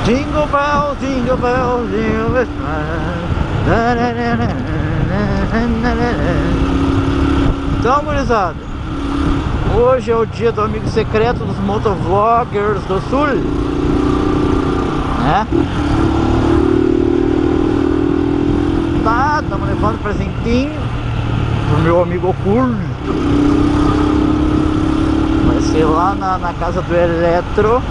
Jingle bell, jingle bell, jingle bell. Então, gurizada, hoje é o dia do amigo secreto dos motovloggers do Sul, né? Tá, estamos levando presentinho pro meu amigo oculto. Vai ser lá na casa do Eletro.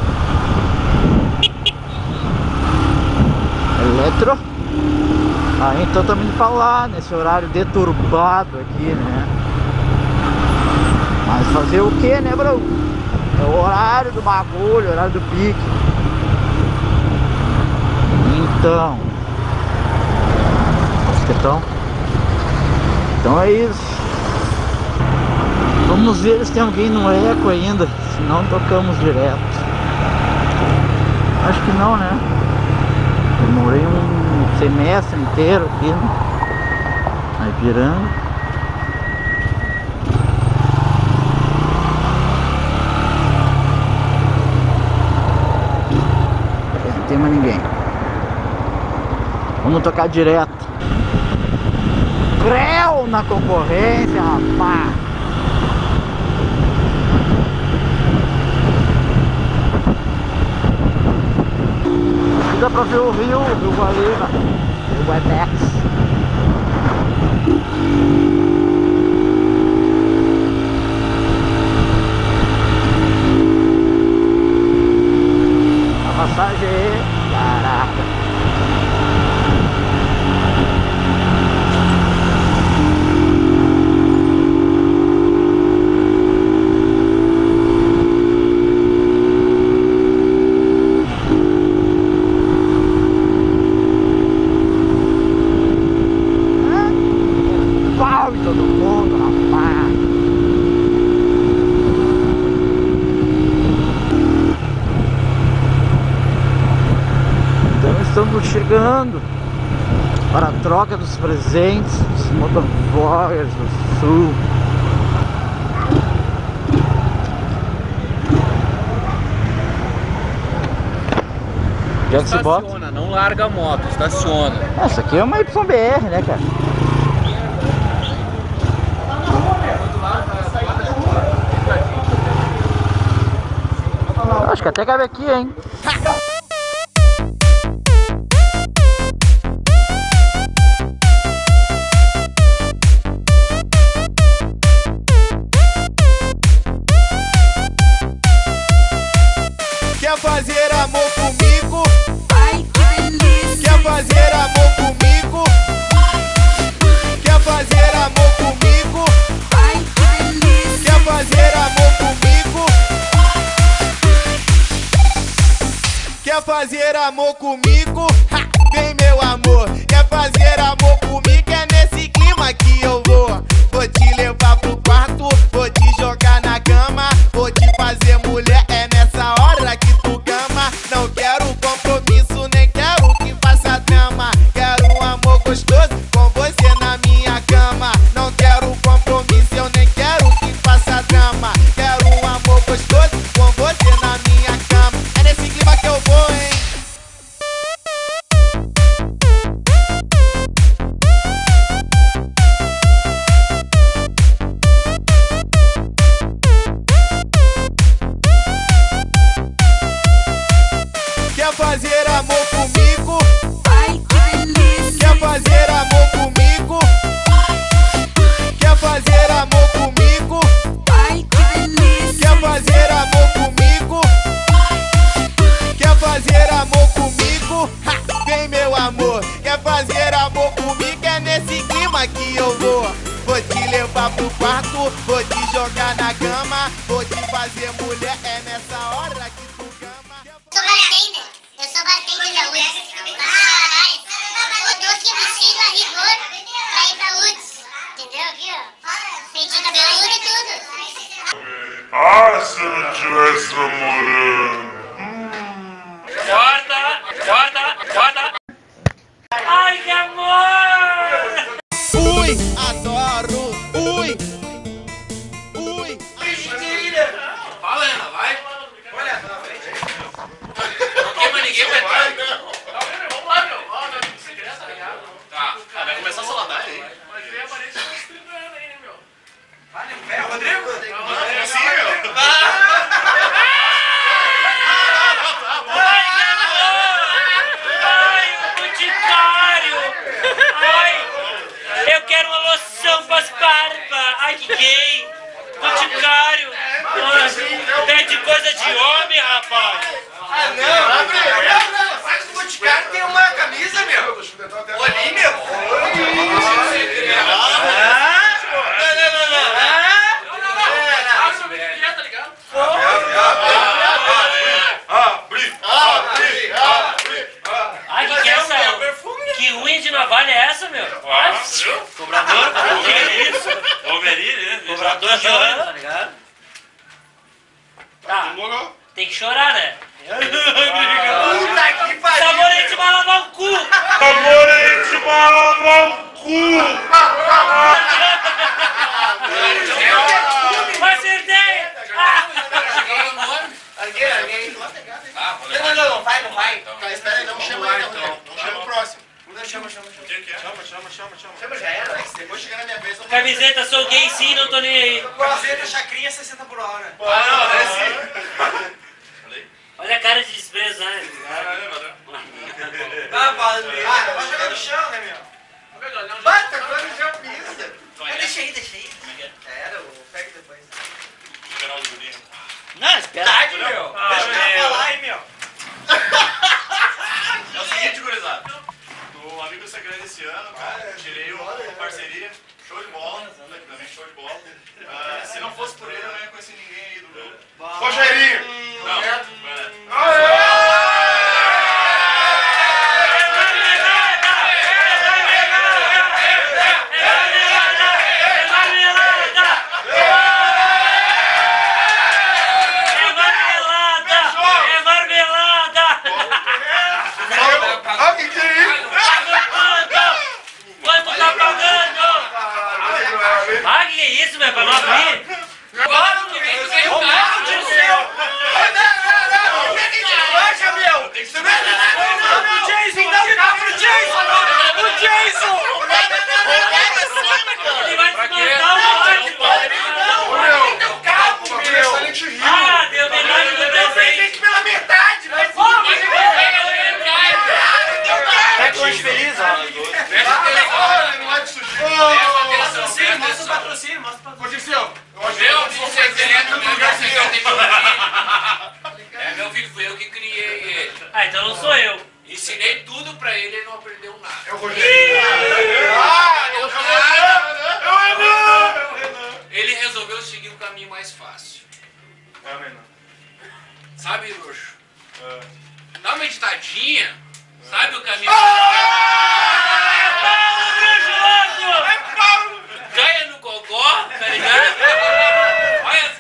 Então estamos indo pra lá, nesse horário deturbado aqui, né? Mas fazer o que, né, bro? É o horário do bagulho, o horário do pique. Então é isso. Vamos ver se tem alguém no eco ainda. Se não, tocamos direto. Acho que não, né? Demorei um semestre inteiro aqui, né? Aí virando. Não tem mais ninguém. Vamos tocar direto. Creu na concorrência, rapaz. Dá pra ver o rio Guaíba, o Guatex. A passagem aí, caraca. Todo mundo, rapaz. Então estamos chegando para a troca dos presentes dos motovloggers do Sul. Já que se bota? Estaciona, não larga a moto, estaciona. Essa aqui é uma YBR, né, cara? Acho que até cabe aqui, hein? Quer fazer amor comigo? Ai, que delícia! Quer fazer amor comigo? Quer fazer amor comigo? Ai, que delícia! Quer fazer amor comigo? Quer fazer amor comigo? Ha! Vem, meu amor. Quer fazer amor comigo? É nesse clima que eu vou. Vou te levar pro quarto, vou te jogar na cama, vou te fazer mulher. É nessa hora que tu gama. Não quero compromisso, nem quero que faça drama. Quero um amor gostoso com você na minha cama. Não quero compromisso, eu nem quero que faça drama. Quero um amor gostoso com você na minha cama. É nesse clima que eu vou, hein? Quer fazer amor comigo? Ai, que delícia! Quer fazer amor comigo? Quer fazer amor comigo? Ai, que delícia! Quer fazer amor comigo? Quer fazer amor comigo? Ha! Vem, meu amor. Quer fazer amor comigo? É nesse clima que eu vou. Vou te levar pro quarto, vou te jogar na cama, vou te fazer mulher. É nessa hora que tu gama. Eu sou bartender da UTS. O doce que vestido a rigor pra ir pra UTS. Entendeu? Aqui, ó. Pentinho cabeludo e tudo. Ah, se eu não tivesse namorando. Corta! Ai, que amor! Ui, adoro. Ui. Fala, Ana, vai. Olha, tá na frente. Não queima ninguém, vai entrar. rapaz! Ah, não! Abre! Faz do Boticário tem uma camisa, meu! Olha, meu! Ai, que é essa? Que unha de navalha é essa, meu? Cobrador? Que é isso? Cobrador chorando, tá ligado? Tá, tem que chorar, né? Puta que pariu! Sabonete vai lavar o cu! Sabonete vai lavar o cu! Acertei! Não, vai. Espera aí, não chama aí, não. Chama o próximo. Chama. Chama, já era. Depois chegar na minha vez, eu vou... Camiseta, sou gay sim, não tô nem aí. Camiseta, chacrinha, 60 por hora. Olha a cara de desprezo, né? Vai jogar no chão, né, meu? Vai, tá jogando no chão, pista. Deixa aí. Era, pega depois. Não, espera. Tarde, meu. Deixa o cara falar aí, meu. É o seguinte, gurizada. O Amigo Secreto esse ano, cara, tirei uma parceria, show de bola, também show de bola. Se não fosse por ele, eu não ia conhecer ninguém aí do grupo. Rogerinho! Não, Meu filho, fui eu que criei ele. Ah, então não sou eu. Ensinei tudo pra ele e ele não aprendeu nada. É o Rogerinho! Ele resolveu seguir o caminho mais fácil. Sabe, Luxo? Dá uma meditadinha. Sabe o caminho? Ganha no gogó, tá ligado? Olha,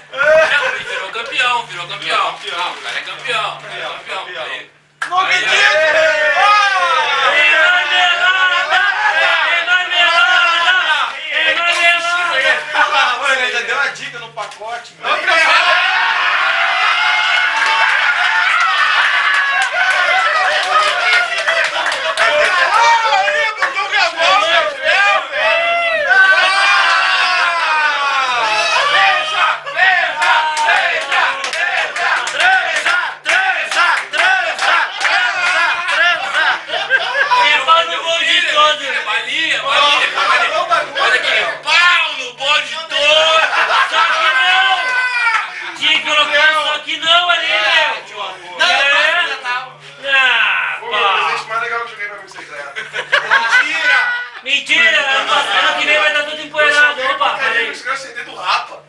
ele virou campeão. Não, o cara é campeão. Não acredito! Ele já deu uma dica no pacote, meu. Mentira! Ano que vem vai dar tudo empoeirado. Opa, peraí. Você vai acender do rapa.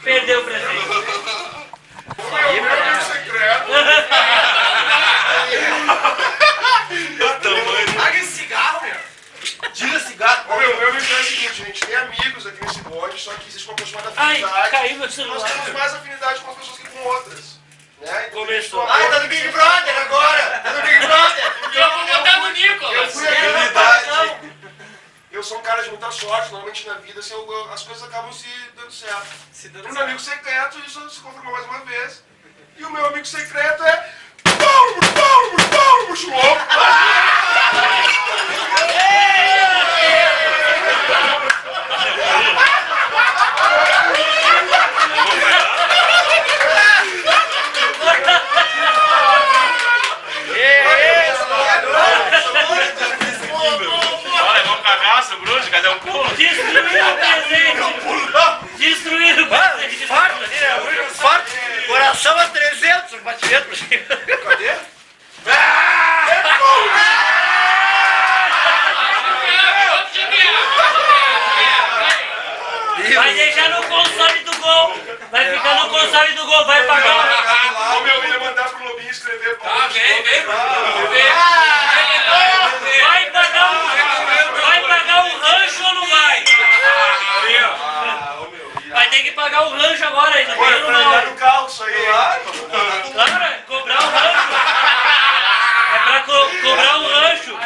Perdeu o presente. Meu amigo secreto. Paga esse cigarro, meu. Tira cigarro. Meu amigo é o seguinte, a gente tem amigos aqui nesse bonde, só que existe uma aproximada Ai, afinidade. caiu meu Nós celular. temos mais afinidade com as pessoas que com outras. Né? Então, Começou. Ai, tá no Big Brother agora. Tá no Big Brother. Eu vou botar no Eu Nicolas. fui aqui. Eu sou um cara de muita sorte, normalmente na vida assim, as coisas acabam se dando certo. O meu amigo secreto, isso se confirmou mais uma vez. E o meu amigo secreto é Paulo Muxuloco. Cadê o pulo? Destruíram o presente. Destruíram o presente. Ô, vai pagar. Ô, meu, eu ia mandar pro Lobinho escrever. Tá, vem. Vai pagar um rancho ou não vai? Vai ter que pagar o rancho agora ainda. Pô, é pra entrar no carro isso aí. Claro, é cobrar um rancho. É pra cobrar um rancho.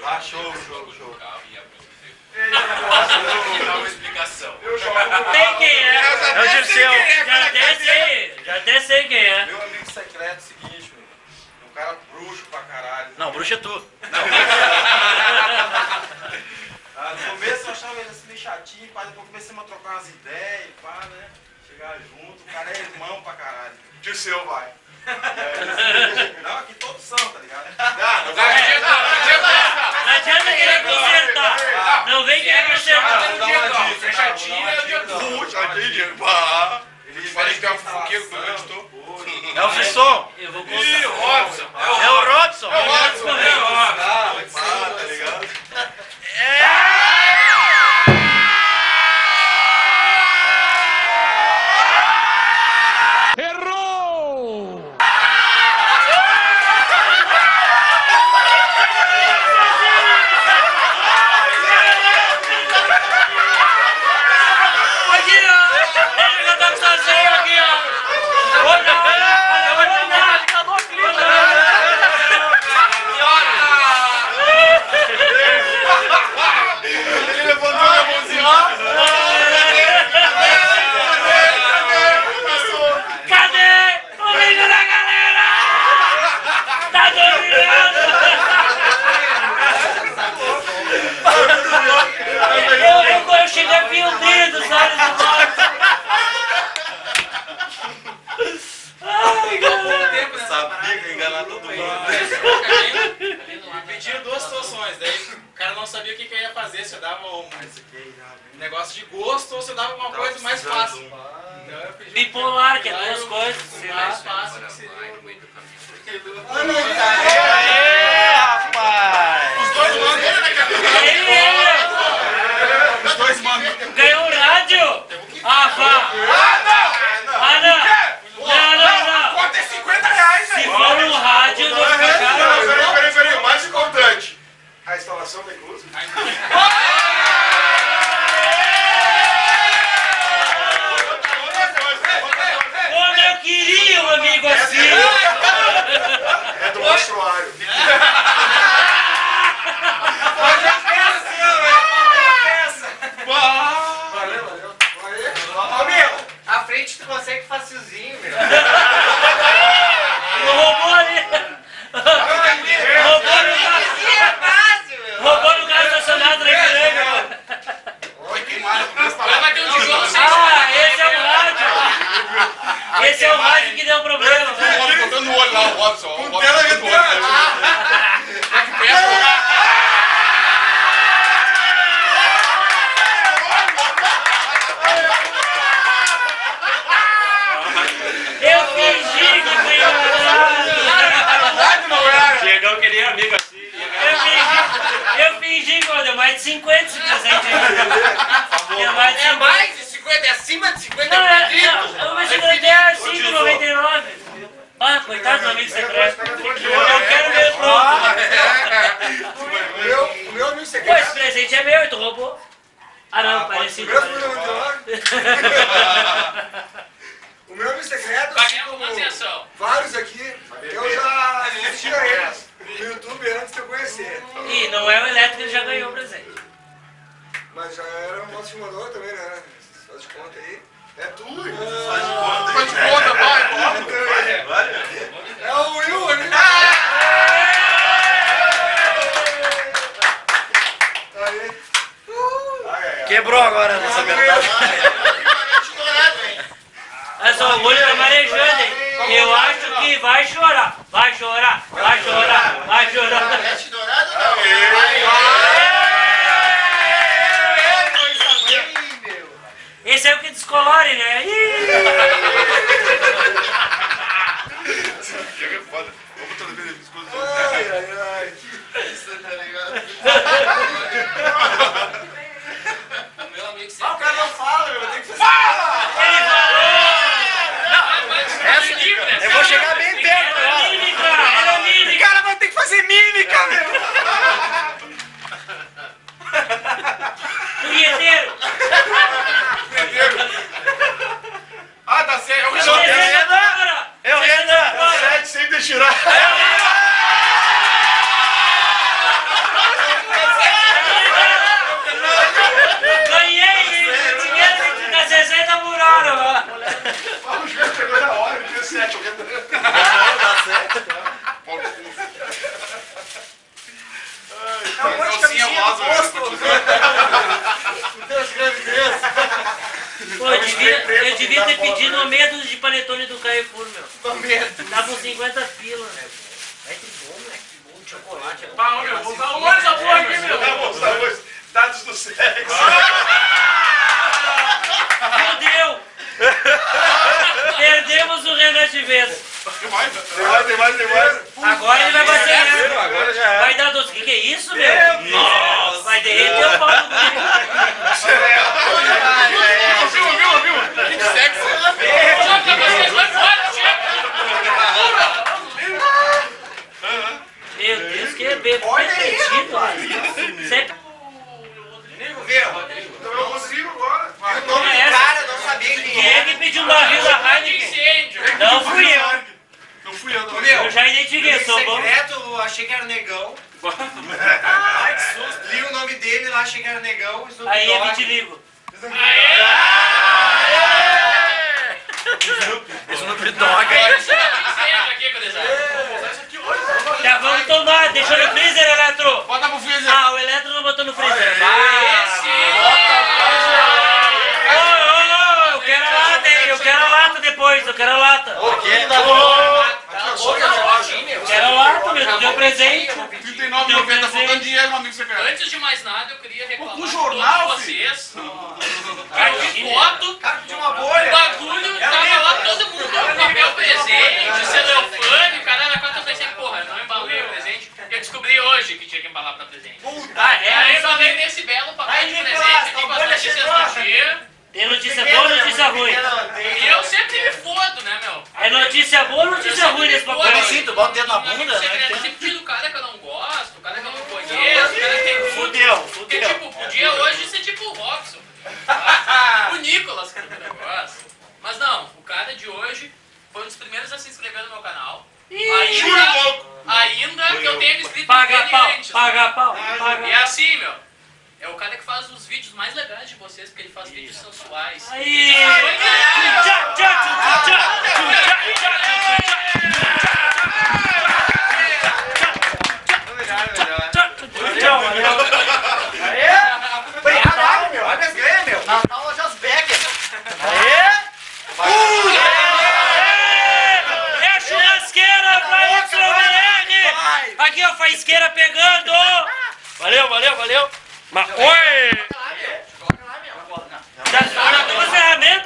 Ah, show. Dá uma explicação. Tem quem é? É o Dirceu. Já até sei quem é. Meu amigo secreto é o seguinte, meu. Um cara bruxo pra caralho. Não, bruxa é tu. No começo eu achava ele assim meio chatinho, pá, depois comecei a trocar umas ideias, pá, né? Chegar junto, o cara é irmão pra caralho. Dirceu, vai. Não, aqui todos são, tá ligado? Não adianta querer consertar. Não vem querer consertar. Falei que tem um fofoqueiro que eu editor. É o Frisson. Eu vou Ih, contar. Robson. É o Robson. Tá ligado? Aqui, ó. Deixa eu cantar sozinho aqui, ó. Ele levantou a mãozinha. Cadê o vídeo da galera? Tá dominando. Eu cheguei a fio dos olhos do norte. Ai, galera. Sabia que ia enganar todo mundo. Me pediram duas situações, daí o cara não sabia o que eu ia fazer, se eu dava um negócio de gosto ou se eu dava uma coisa mais fácil. Então eu pedi Bipolar, que é duas coisas. mais fácil que seria Rapaz. Os dois mandam. Os dois mandam. Ganhou um rádio? Ah, vá! Ah, não! Não! Quanto é 50 reais, Se velho? for um rádio, não fica caro. Peraí. O mais importante. A instalação tá inclusa? Como eu queria um amigo assim! É do mostruário. A frente tu consegue facilzinho, meu. O robô ali! Roubou no carro estacionado na Ipiranga! Ah, esse é o rádio! Esse é o rádio que deu problema! Botando no olho lá, o Robson. Com tela Eu fingi que foi enganado! Diegão queria amigo assim. Eu fingi que deu mais de 50 esse presente aí. Deu mais de 50. Mais de 50, é acima de 50. Não, eu me segurei a 5,99. Ah, coitado do amigo secreto. Eu quero ver pronto. O meu amigo Pô, secreto. esse presente é meu e tu roubou. Ah não, parecido. O meu amigo secreto, Vai assim ganhar como uma atenção. vários aqui, eu já assistia eles no YouTube antes de eu conhecer. Ih, não é o elétrico, ele já ganhou o presente. Mas já era um moto simulador também, né? Faz de conta aí. É tu, Faz de Faz de conta, vai, É o Will ali. Aí. Quebrou agora nessa verdade. Olha só, o olho tá marejando, hein? Eu acho que vai chorar. Vai chorar, vai chorar, vai chorar. Esse é o que descolore, né? Ih! Chega foda. Vamos toda vez as coisas. Ai. Isso tá ligado? Meu amigo Ah, o cara não fala, meu. Tem que fazer. Ele falou! 17, eu Dá certo, tá? É um monte de camisinha no posto. Deus gravidez. Pô, eu devia ter pedido uma meia dúzia de panetone do Carrefour, meu. Dá com 50 pila. É que bom, né? Que bom de chocolate. Pá, meu, vou usar o olho essa porra aqui, meu. Vamos mostrar hoje dados do sexo. Fudeu! Perdemos o Renan de vez. Tem mais. Agora ele vai bater nela. Agora já é. Vai dar doce. Que é isso, meu? Nossa! Vai derreter o pau do guri. Viu? Que sexo. Joga vocês, vai fora, Meu Deus, que é bebo. Repetido. Sempre. Então eu consigo agora. O nome do cara, não sabia quem Quem é que pediu um barril da Heineken? Não fui eu. Não fui eu, não. Eu já identifiquei, sou bom. secreto, eu achei que era negão. Ai, que susto. Li o nome dele lá, achei que era negão. Aí é vitiligo. Snoop Dogg. Já vamos tomar, deixa no freezer, Eletro. Bota pro freezer. Ah, o Eletro não botou no freezer. Eu quero a lata, hein? Eu quero a lata depois, eu quero a lata. Ok, tá bom. Eu quero a lata, meu, tu deu presente. R$39,90, tá faltando dinheiro, meu amigo secreto. Antes de mais nada, eu queria reclamar O de jornal, todos vocês. Que foto, Cara, de uma o bolha. bagulho, tava lá todo mundo com papel presente, celofane, o cara era quanto eu pensei, porra, eu não embalei o presente. Eu descobri hoje que tinha que embalar pra presente. Aí eu falei nesse belo papel de presente aqui com as notícias do dia. Tem notícia boa ou notícia ruim? E eu sempre me fodo, né, meu? É notícia boa ou notícia ruim nesse papel? Tu bota o dedo na bunda, né? Eu sempre tiro o cara que eu não gosto, o cara que eu não conheço, o cara que tem Fudeu, Porque, fudeu. tipo, podia hoje ser tipo o Robson. O Nicolas que eu negócio. Mas não, o cara de hoje foi um dos primeiros a se inscrever no meu canal. Ainda que eu tenha me inscrito Paga nele pau, antes. paga pau, E paga é assim, meu. É o cara que faz os vídeos mais legais de vocês, porque ele faz vídeos sensuais. Aí! Caralho, meu. Olha as ganhas, meu. Natal Lojas Becker. É a churrasqueira pra YBR! Aqui, ó, faisqueira pegando! Valeu, valeu, valeu! Mas, oi!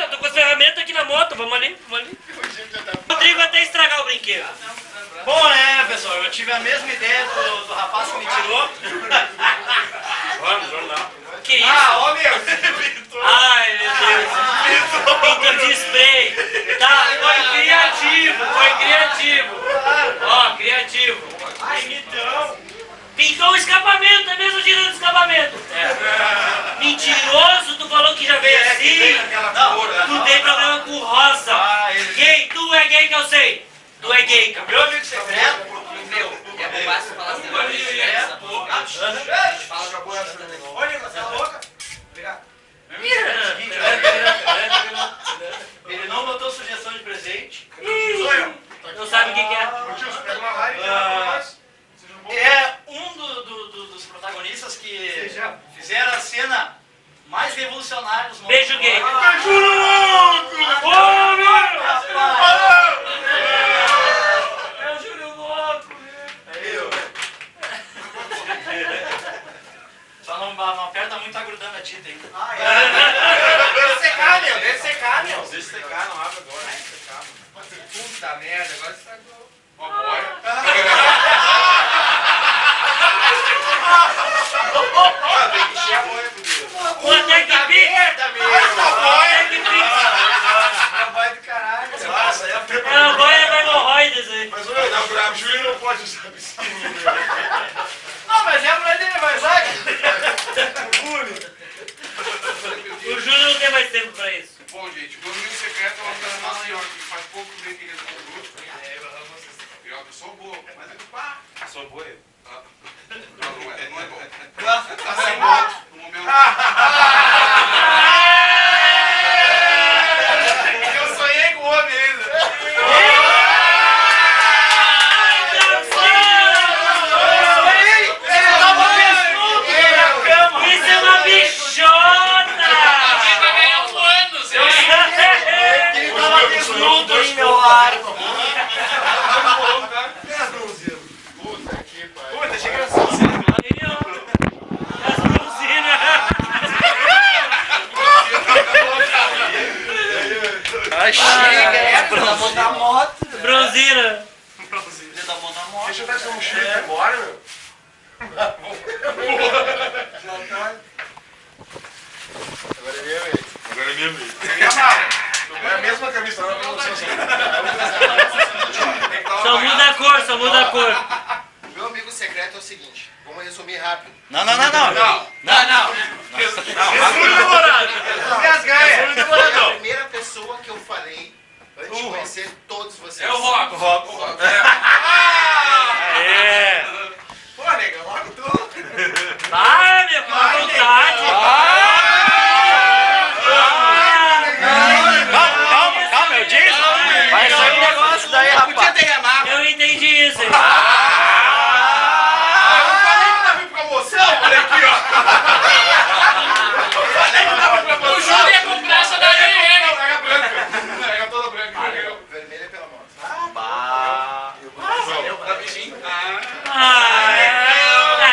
Tô com as ferramentas aqui na moto, vamos ali, vamos ali. O Rodrigo até estragar o brinquedo. Bom, né, pessoal? Eu tive a mesma ideia do rapaz que me tirou. Vamos, vamos lá. Que isso? Ô, meu. Ai, meu Deus. Pintor de spray. Tá, foi criativo, foi criativo. Ó, criativo. Pintou o escapamento, é mesmo tirando o escapamento. É. Mentiroso, tu falou que já veio assim. Tu tem problema com rosa. Gay, tu é gay que eu sei. Tu é gay, cara. Meu amigo secreto, meu, é bobaço falar assim, meu amigo secreto. Olha, você tá louca? Obrigado. Ele não botou sugestão de presente. Não sabe o que é. É um dos protagonistas que fizeram a cena mais revolucionária dos Beijo gay. Beijo louco! Ô, meu! É o Júlio louco, Só não aperta muito, tá grudando a tinta ainda. Deve secar, meu. Deve secar, meu. Deixa secar, não abre agora. Deixa secar. Puta merda, agora estragou. Uma boia. Tem que encher a boia primeiro. Quanto é que pica? Quanto é que pica? Vai do caralho. É uma boia de hemorroides aí. Mas o Júlio não pode usar piscina. Não, mas é a mulher dele, vai usar. O Júlio não tem mais tempo pra isso. Bom, gente, o meu amigo secreto é uma coisa mais senhora que faz pouco tempo que ele entrou. Eu sou boa, mas ele pá. Sou boi. Não é bom. Tá sem moto no momento. Eu sonhei com o homem ainda. usina. Você dá mão na moto. Deixa eu dar essa mochila e ir embora, meu. Agora é minha vez. Agora é minha vez. É a mesma camisa, não é a mesma Só muda a cor, só muda a cor. O meu amigo secreto é o seguinte, vamos resumir rápido. Não. Muito demorado. É a primeira pessoa que eu falei antes de conhecer todos vocês. É o Rock. É. Pô, nega, logo tu. Vai, meu, com vontade. Calma, eu disse. Vai sair um negócio daí, rapaz. Podia ter remado. Eu entendi isso, hein? Eu falei que tava indo pra moção, olha aqui, ó. O Júlio ia comprar essa daí, hein? Pega branca. Pega toda branca. Vermelha pela moto.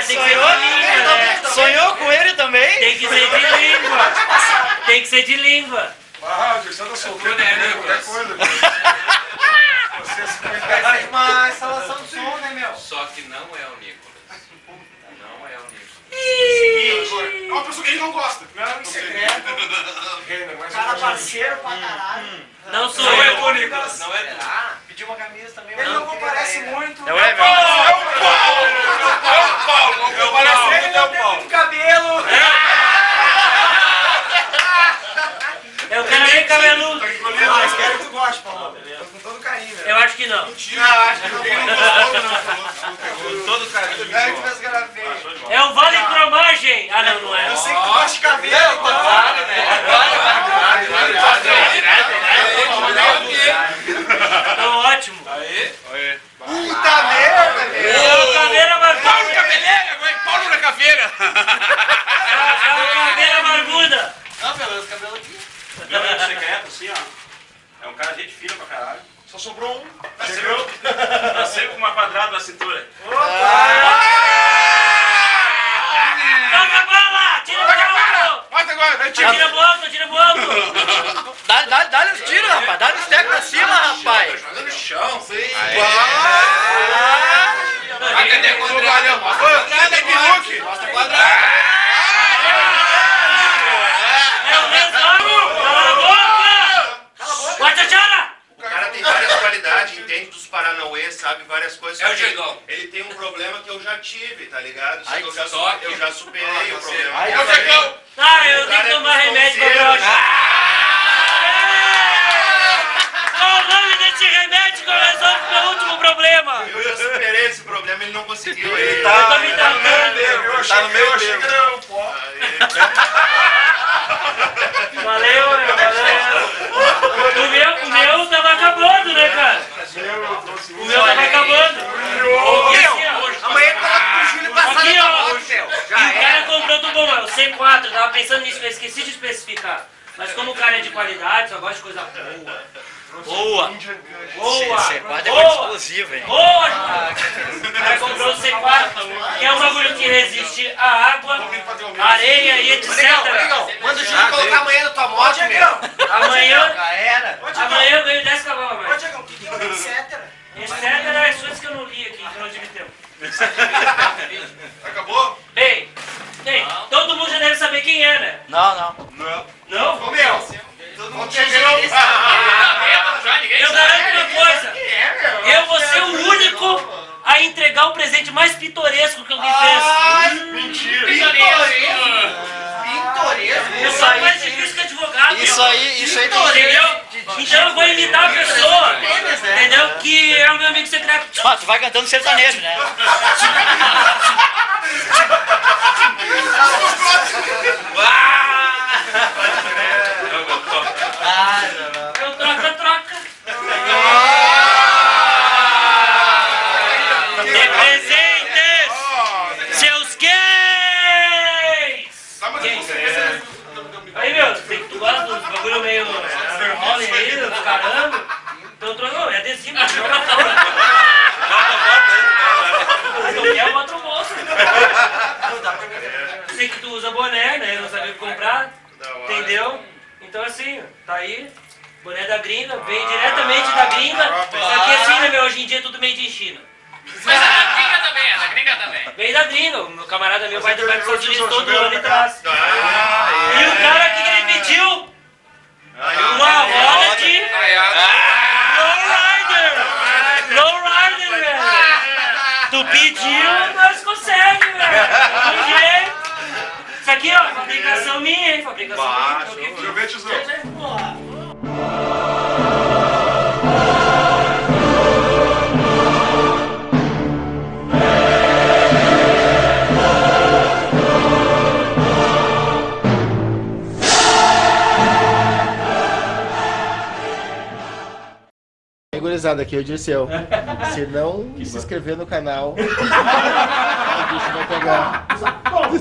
Tem que ser de língua, né? Sonhou com ele também? Tem que ser de língua. Tem que ser de língua. Ah, o Gerson tá solteiro, né? Qualquer coisa. Você se Faz uma instalação de som, né, meu? Só que não é o Nicolas. Não é o Nicolas. É uma pessoa que a gente não gosta. Não secreto. Mas Cara parceiro pra caralho. Não sou Não é eu. o Nicolas, não é tu. Pediu uma camisa também. Ele não comparece muito. Não é, meu? Ele não tem muito cabelo. Eu quero ver cabeludo. Ah, espero que tu goste, Paulo. Com todo carinho, velho. Eu acho que não. Acho que não. Com todo carinho. É que fez gravei. É o Vale Cromagem. Ah, não, não é. Eu sei que tu gosta de cabelo, claro, né? Tá ótimo. Puta merda, velho. É uma caveira barbuda. Paulo na caveira! É uma caveira barbuda. Não, beleza, cabelo aqui. Meu amigo secreto, assim, ó. É um cara gente fina pra caralho. só sobrou um. Nasceu com uma quadrada na cintura. Toca a bola! Tira a bola! Bota agora, vai, tira. Tira a bola, tira a bola! Dá-lhe os tiros, rapaz. Dá-lhe os tecos pra cima, rapaz. Joga no chão. Cadê o valeu? Cadê o Biluque? Mostra quadrado. É o mesmo! Cala a boca! Guarda-chara! O cara tem várias qualidades, entende dos Paranauê, sabe várias coisas. É o Só que Diegão. ele tem um problema que eu já tive, tá ligado? Só Ai, que eu já superei o problema. Ai, é o Diegão. Ah, eu tenho que tomar remédio pra broxa. Qual o nome desse remédio que eu resolvo meu último problema? Eu já superei esse problema, ele não conseguiu. Ele Eu tô me tratando. Eu achei que era o pó. Valeu, valeu. O meu tava acabando, né, cara? O meu tava acabando. Amanhã coloca pro Júlio passar Aqui, na ó. moto, meu. E o cara comprou do bom, é o C4. Eu tava pensando nisso, eu esqueci de especificar. Mas como o cara é de qualidade, só gosta de coisa boa. Boa. Boa! C4 é muito Boa! explosivo, hein? Boa! O cara comprou o C4, que é um bagulho que resiste à água, areia e etc. Manda o Júlio colocar amanhã na tua moto, meu. Amanhã, Já era. amanhã eu ganho 10 cavalos a Ô, mais. Diegão, o que é o etc? Etc era as coisas que eu não li aqui, que eu não tive tempo. Acabou? Bem, todo mundo já deve saber quem é, né? Não. Não? Ô, meu. Todo Não mundo tem já não. Eu garanto uma coisa. Eu vou ser o único a entregar o presente mais pitoresco que alguém fez. Mentira. Pintoresco. Eu sou mais difícil que advogado. Isso aí tem Entendeu? Então eu vou imitar a pessoa, entendeu? Que é o meu amigo secreto. Ah, tu vai cantando sertanejo, né? Eu troca. Representes seus gays! Aí, meu, sei que tu gosta dos bagulho meio rolling aí, dos caramba. Então eu troco, é adesivo, não joga fora. Se não quer, bota no bolso. Sei que tu usa boné, né? Eu não sabia o que comprar. Entendeu? Então assim, tá aí. Boné da gringa, veio diretamente da gringa. Só que assim, né, meu? DJ é tudo made in China. Mas a gringa também, a da gringa também. Veio da gringa, o meu camarada meu vai para os Estados Unidos todo ano e traz. E o cara que ele pediu? Uma roda de Lowrider, velho. Tu pediu, nós conseguimos, velho. Do jeito. Isso aqui, ó, fabricação minha, hein? Fabricação minha. Deixa eu ver, tiozão. Gurizada, aqui é o Dirceu. Se não se inscrever no canal, o bicho vai pegar.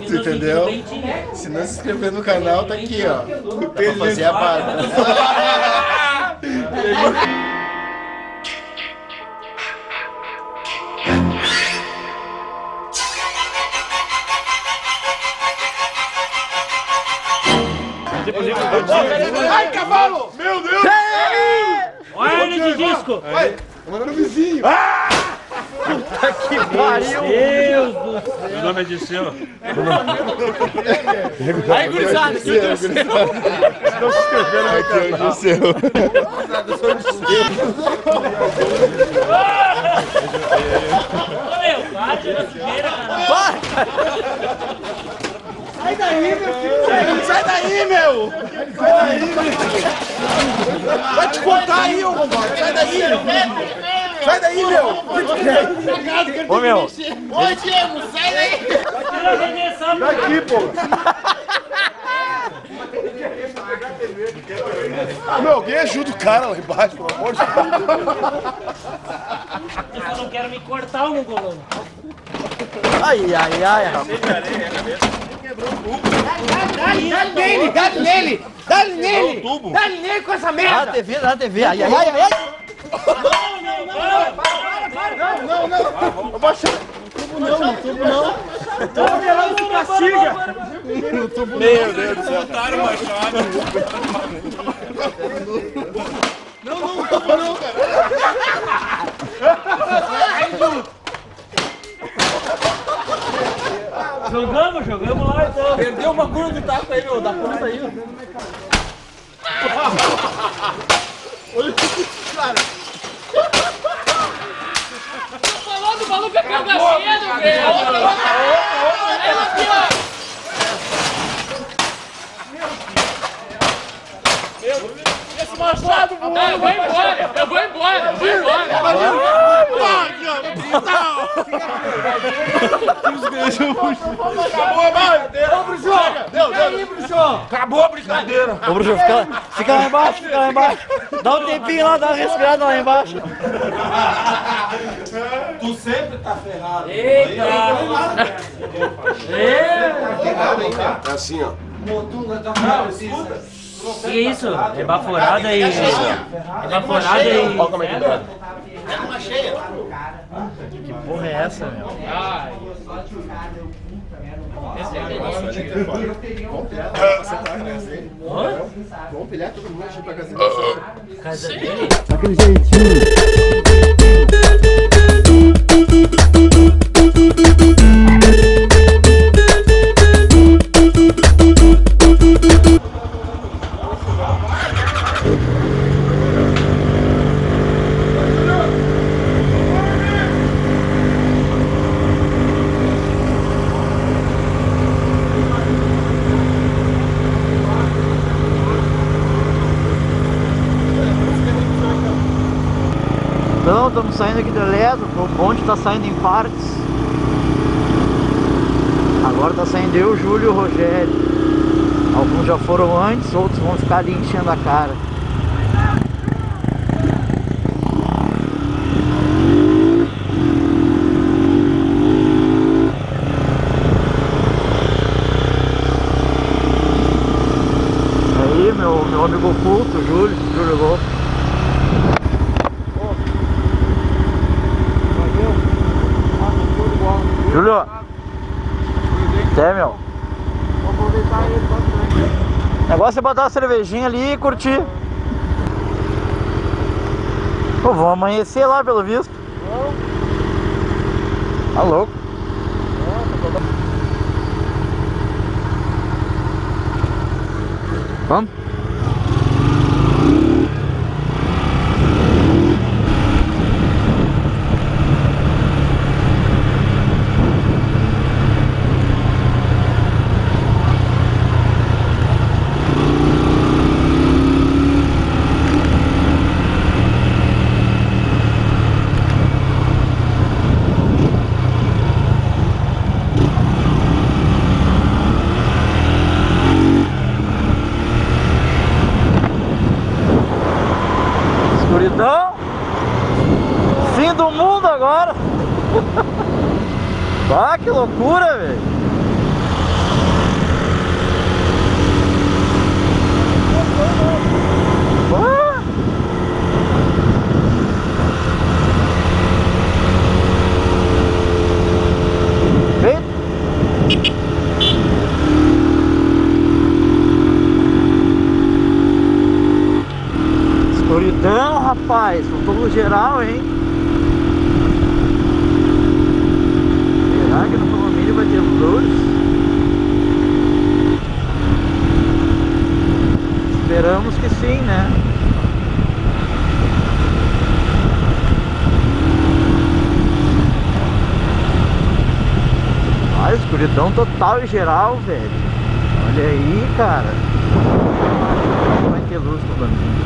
Tu entendeu? Se não se inscrever no canal, tá aqui, ó. Pra fazer a barba. Ai, cavalo! Meu Deus! Olha ele de disco! Vai! Mandando vizinho! Puta que pariu! Meu Deus do céu! Meu nome é Dirceu. Aí, gurizada, aqui o Dirceu! Estão se inscrevendo no canal. Ô, meu, para de primeira, cara. Sai daí, meu filho! Sai daí, meu! Sai daí, meu! Vai te contar aí, ô Romário! Sai daí! Sai daí, meu! Ô, meu! Ô, Diego, sai daí! Daqui, pô! Meu, alguém ajuda o cara lá embaixo, pelo amor de Deus! Eu não quero me cortar o mongolão. Ai, ai, ai! Dá-lhe nele! Dá-lhe nele com essa merda! Dá na TV! Ai, ai, ai, ai! Não! Abaixa! Não tubo não! Não se castiga! Meu Deus do céu! Botaram o machado. Não, cara! Jogamos lá então. Perdeu uma curva do taco aí, meu. Da curva saiu. Olha isso, cara. Tô falando, o maluco é cangaceiro, velho. Olha aqui, ó. Esse machado voando. Eu vou embora. Acabou a brincadeira. Ô, Bruxo. Deu. Acabou a brincadeira. Ô, Bruxo, fica lá embaixo, Dá um tempinho lá, dá uma respirada lá embaixo. Tu sempre tá ferrado. Eita! É assim, ó. Que isso? É baforada e... Evaporada e... Olha como é que dá. Que porra é essa, meu? Vamos pilhar todo mundo aqui pra casa. Casa dele? Aquele jeitinho. Então, estamos saindo aqui do Eletro, o bonde está saindo em partes. Agora está saindo eu, Júlio e o Rogério. Alguns já foram antes, outros vão ficar ali enchendo a cara. Aí, meu amigo oculto, Júlio Louco. Júlio! Até, meu. O negócio é botar uma cervejinha ali e curtir. Pô, vamos amanhecer lá, pelo visto. Tá louco. Vamos? Escuridão. Fim do mundo agora. Ah, que loucura, velho. Ah. Escuridão, rapaz, faltou geral, hein? Será que no condomínio vai ter luz? Esperamos que sim, né? Ah, escuridão total e geral, velho. Olha aí, cara. Não vai ter luz no condomínio.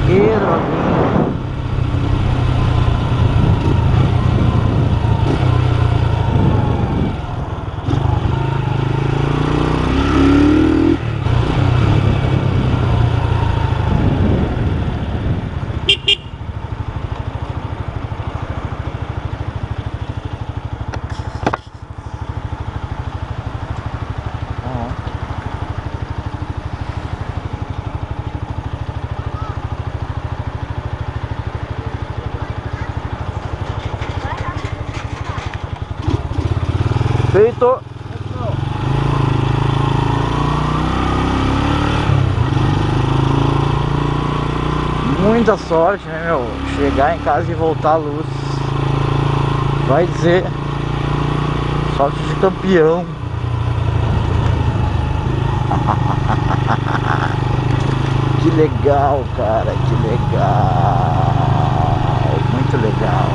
Que droguinha. Feito. Muita sorte, né, meu? Chegar em casa e voltar a luz. Vai dizer. Sorte de campeão. Que legal, cara. Que legal. Muito legal.